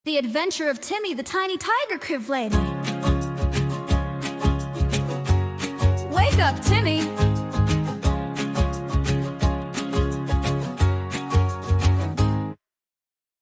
The Adventure of Timmy the Tiny Tiger Crib Lady. Wake up, Timmy!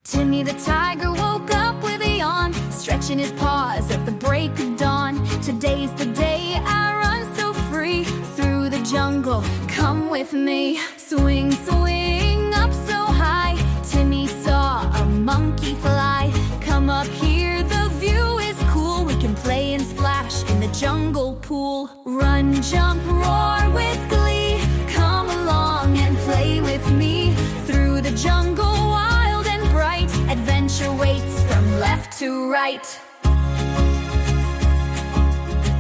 Timmy the tiger woke up with a yawn, stretching his paws at the break of dawn. Today's the day I run so free through the jungle. Come with me. Swing, swing up so high. Timmy saw a monkey fly. Come up here, the view is cool. We can play and splash in the jungle pool. Run, jump, roar with glee. Come along and play with me. Through the jungle, wild and bright, adventure waits from left to right.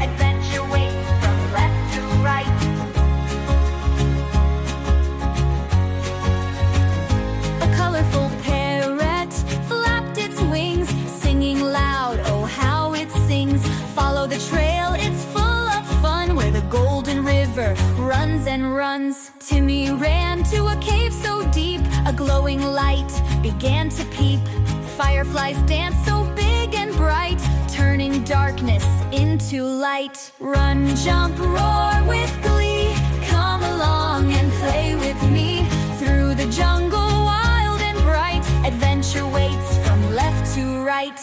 Adventure waits from left to right. A colorful parrot flapped its wings, singing loud, oh how it sings. Follow the trail, it's full of fun, where the golden river runs and runs. Timmy ran to a cave so deep, a glowing light began to peep. Fireflies dance so big and bright, turning darkness into light. Run, jump, roar with glee. Come along and play with me. Through the jungle, wild and bright, adventure waits from left to right.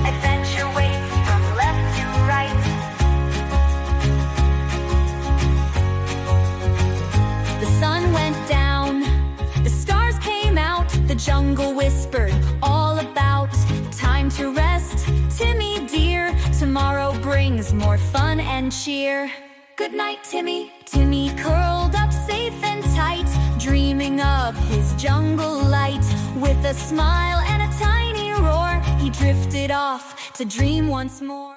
Adventure waits from left to right. The sun went down, the stars came out, the jungle whispered all about time to rest, Timmy dear. Tomorrow brings more fun and cheer. Good night, Timmy. Timmy curled up safe and tight, dreaming of his jungle light. With a smile and a tiny roar, he drifted off to dream once more.